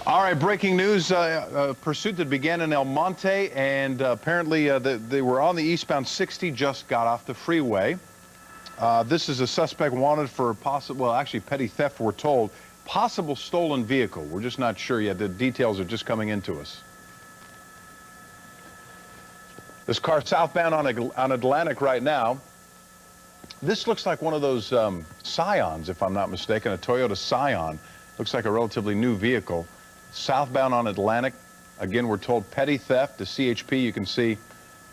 All right, breaking news, a pursuit that began in El Monte, and apparently they were on the eastbound 60, just got off the freeway. This is a suspect wanted for possible, well, actually petty theft, we're told. Possible stolen vehicle. We're just not sure yet. The details are just coming into us. This car southbound on Atlantic right now. This looks like one of those Scions, if I'm not mistaken, a Toyota Scion. Looks like a relatively new vehicle. Southbound on Atlantic. Again, we're told petty theft. The CHP you can see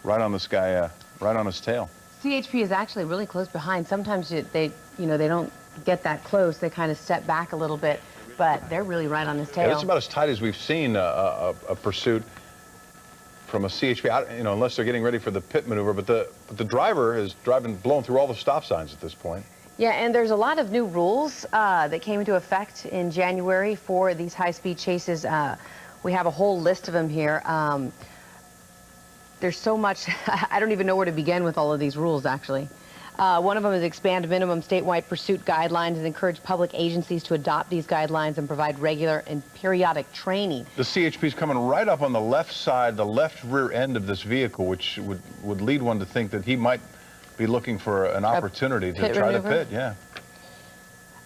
right on this guy, right on his tail. CHP is actually really close behind. Sometimes they don't get that close. They kind of step back a little bit, but they're really right on his tail. Yeah, it's about as tight as we've seen a pursuit from a CHP, unless they're getting ready for the pit maneuver. But the driver is blowing through all the stop signs at this point. Yeah, and there's a lot of new rules that came into effect in January for these high-speed chases. We have a whole list of them here. There's so much, I don't even know where to begin with all of these rules, actually. One of them is expand minimum statewide pursuit guidelines and encourage public agencies to adopt these guidelines and provide regular and periodic training. The CHP is coming right up on the left side, the left rear end of this vehicle, which would lead one to think that he might be looking for an opportunity to try to pit. Yeah.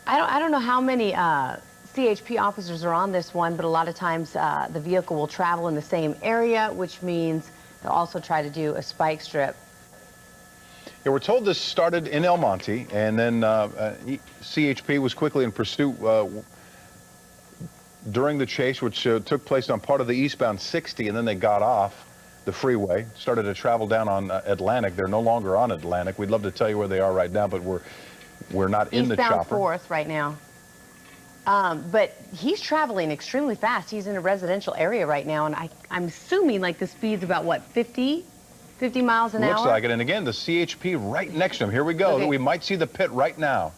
I don't know how many CHP officers are on this one, but a lot of times the vehicle will travel in the same area, which means they'll also try to do a spike strip. Yeah, we're told this started in El Monte, and then CHP was quickly in pursuit during the chase, which took place on part of the eastbound 60, and then they got off the freeway, started to travel down on Atlantic. They're no longer on Atlantic. We'd love to tell you where they are right now, but we're not in the chopper. Eastbound 4th right now. But he's traveling extremely fast. He's in a residential area right now, and I'm assuming like the speed's about, what, 50 miles an hour? Looks like it. And again, the CHP right next to him. Here we go. Okay. We might see the pit right now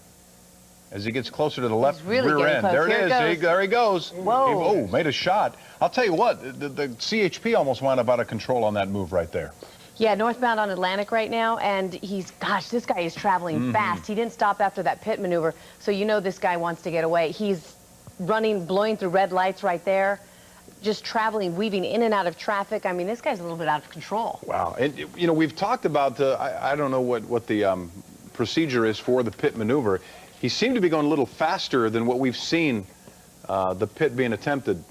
as he gets closer to the left rear end. There it is. There he goes. Whoa. Made a shot. I'll tell you what, the CHP almost wound up out of control on that move right there. Yeah, northbound on Atlantic right now, and gosh, this guy is traveling fast. He didn't stop after that pit maneuver, so you know this guy wants to get away. He's blowing through red lights right there, just traveling, weaving in and out of traffic. I mean, this guy's a little bit out of control. Wow. And, we've talked about, I don't know what the procedure is for the pit maneuver. He seemed to be going a little faster than what we've seen the pit being attempted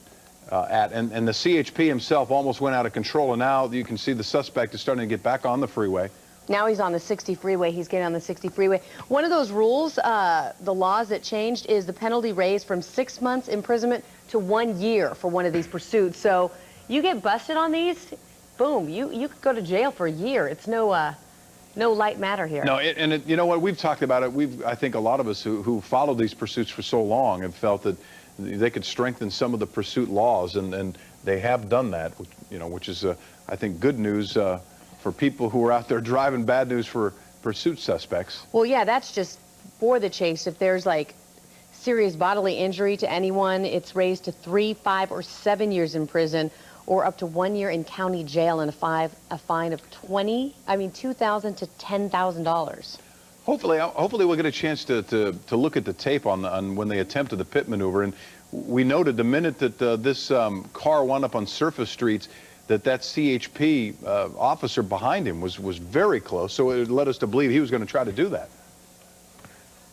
at. And the CHP himself almost went out of control. And now you can see the suspect is starting to get back on the freeway. Now he's on the 60 freeway. He's getting on the 60 freeway. One of those rules, the laws that changed, is the penalty raised from 6 months imprisonment to 1 year for one of these pursuits. So you get busted on these, boom, you could go to jail for a year. It's no light matter here. No, you know what, we've talked about it. I think a lot of us who followed these pursuits for so long have felt that they could strengthen some of the pursuit laws, and they have done that, which is, I think, good news for people who are out there driving. Bad news for pursuit suspects. Well, yeah, that's just for the chase. If there's like serious bodily injury to anyone, it's raised to 3, 5, or 7 years in prison, or up to 1 year in county jail and a fine of $2,000 to $10,000. Hopefully we'll get a chance to look at the tape on when they attempted the pit maneuver. And we noted the minute that this car wound up on surface streets, that CHP officer behind him was very close. So it led us to believe he was going to try to do that.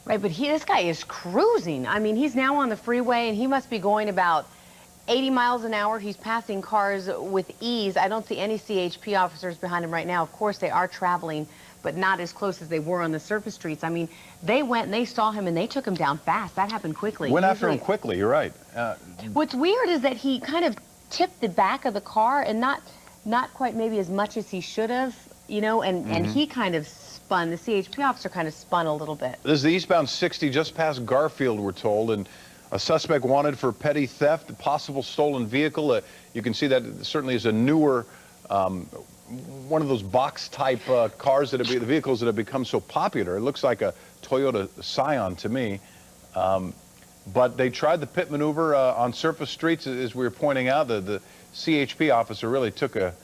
Right, but this guy is cruising. I mean, he's now on the freeway, and he must be going about 80 miles an hour. He's passing cars with ease. I don't see any CHP officers behind him right now. Of course, they are traveling, but not as close as they were on the surface streets. I mean, they went and they saw him, and they took him down fast. That happened quickly. Went after him quickly, you're right. What's weird is that he kind of tipped the back of the car, and not quite maybe as much as he should have, and he kind of spun. The CHP officer kind of spun a little bit. This is the eastbound 60 just past Garfield, we're told, and a suspect wanted for petty theft, a possible stolen vehicle. You can see that it certainly is a newer, one of those box-type cars the vehicles that have become so popular. It looks like a Toyota Scion to me. But they tried the pit maneuver on surface streets, as we were pointing out. The CHP officer really took a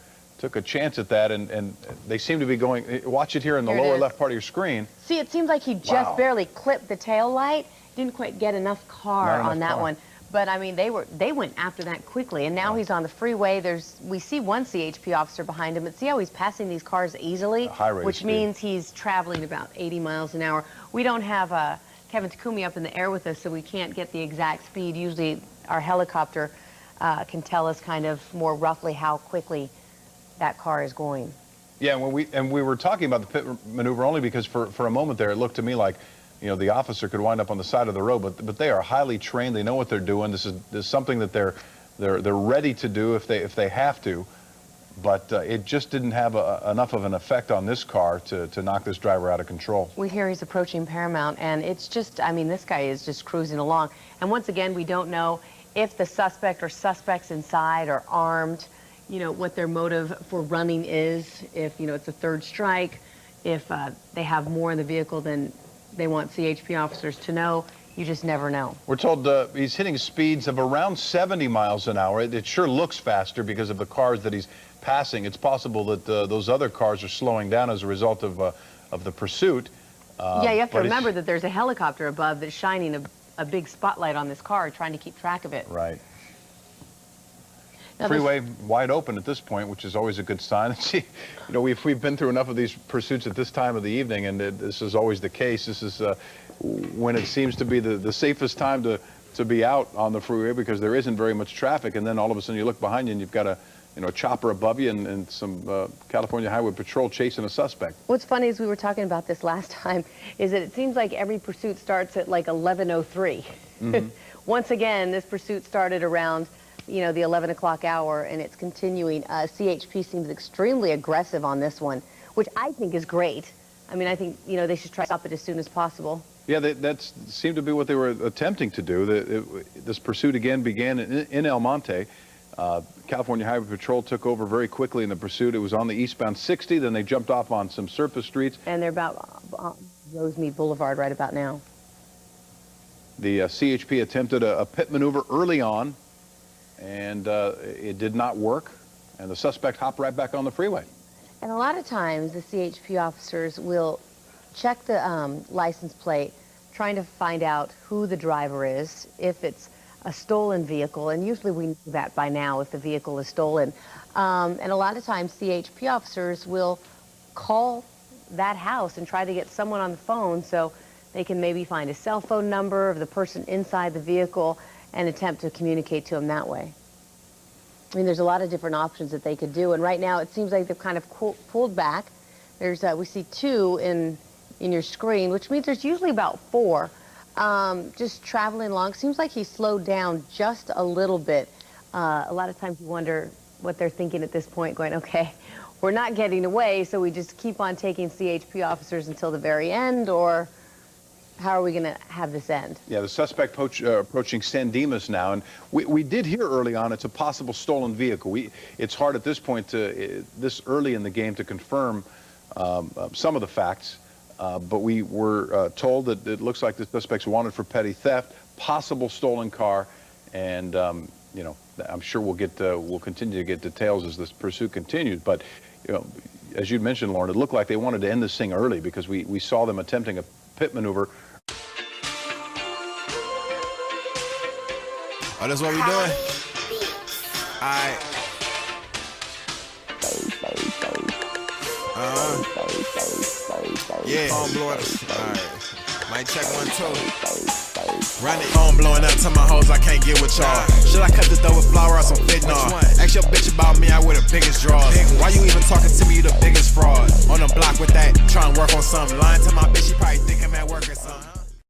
chance at that, and they seem to be going. Watch it here in the lower left part of your screen. See, it seems like he just barely clipped the tail light. Didn't quite get enough car on that one. But I mean, they went after that quickly, and now he's on the freeway. We see one CHP officer behind him, but see how he's passing these cars easily, high rate which speed. means he's traveling about 80 miles an hour. We don't have Kevin Takumi up in the air with us, so we can't get the exact speed. Usually, our helicopter can tell us kind of more roughly how quickly that car is going. Yeah, and we were talking about the pit maneuver only because for a moment there, it looked to me like, the officer could wind up on the side of the road, but they are highly trained. They know what they're doing. This is something that they're ready to do if they have to. But it just didn't have enough of an effect on this car to knock this driver out of control. We hear he's approaching Paramount, and it's just, I mean, this guy is just cruising along. And once again, we don't know if the suspect or suspects inside are armed, what their motive for running is, if, it's a third strike, if they have more in the vehicle than they want CHP officers to know. You just never know. We're told he's hitting speeds of around 70 miles an hour. It sure looks faster because of the cars that he's passing. It's possible that those other cars are slowing down as a result of the pursuit. Yeah, you have to remember that there's a helicopter above that's shining a big spotlight on this car, trying to keep track of it. Right. Now Freeway wide open at this point, which is always a good sign. See, we've been through enough of these pursuits at this time of the evening, and this is always the case. This is when it seems to be the safest time to be out on the freeway because there isn't very much traffic, and then all of a sudden you look behind you and you've got a chopper above you and some California Highway Patrol chasing a suspect. What's funny is we were talking about this last time, is that it seems like every pursuit starts at like 11:03. Mm-hmm. Once again, this pursuit started around the 11 o'clock hour, and it's continuing. CHP seems extremely aggressive on this one, which I think is great. I mean, I think, they should try to stop it as soon as possible. Yeah, that seemed to be what they were attempting to do. This pursuit again began in El Monte. California Highway Patrol took over very quickly in the pursuit. It was on the eastbound 60, then they jumped off on some surface streets. And they're about Rosemead Boulevard right about now. The CHP attempted a pit maneuver early on, and it did not work, and the suspect hopped right back on the freeway. And a lot of times the CHP officers will check the license plate, trying to find out who the driver is, if it's a stolen vehicle, and usually we know that by now if the vehicle is stolen. And a lot of times CHP officers will call that house and try to get someone on the phone so they can maybe find a cell phone number of the person inside the vehicle and attempt to communicate to them that way. I mean, there's a lot of different options that they could do, and right now it seems like they've kind of pulled back. There's we see 2 in your screen, which means there's usually about 4 just traveling along. Seems like he slowed down just a little bit. A lot of times you wonder what they're thinking at this point, going, okay, we're not getting away, so we just keep on taking CHP officers until the very end, or how are we going to have this end? Yeah, the suspect approaching San Dimas now, and we did hear early on it's a possible stolen vehicle. It's hard at this point, this early in the game, to confirm some of the facts, but we were told that it looks like the suspect's wanted for petty theft, possible stolen car, and I'm sure we'll continue to get details as this pursuit continues. But as you'd mentioned, Lauren, it looked like they wanted to end this thing early because we saw them attempting a pit maneuver. Oh, that's what we doing? Alright. Yeah, phone blowing. Alright. Mic check 1, 2. Run it. Phone blowing up to my hoes, I can't get with y'all. Should I cut this dough with flour or some fentanyl? Ask your bitch about me, I wear the biggest draws. Why you even talking to me, you the biggest fraud? On the block with that, trying to work on something. Lying to my bitch, she probably think I'm at work or something.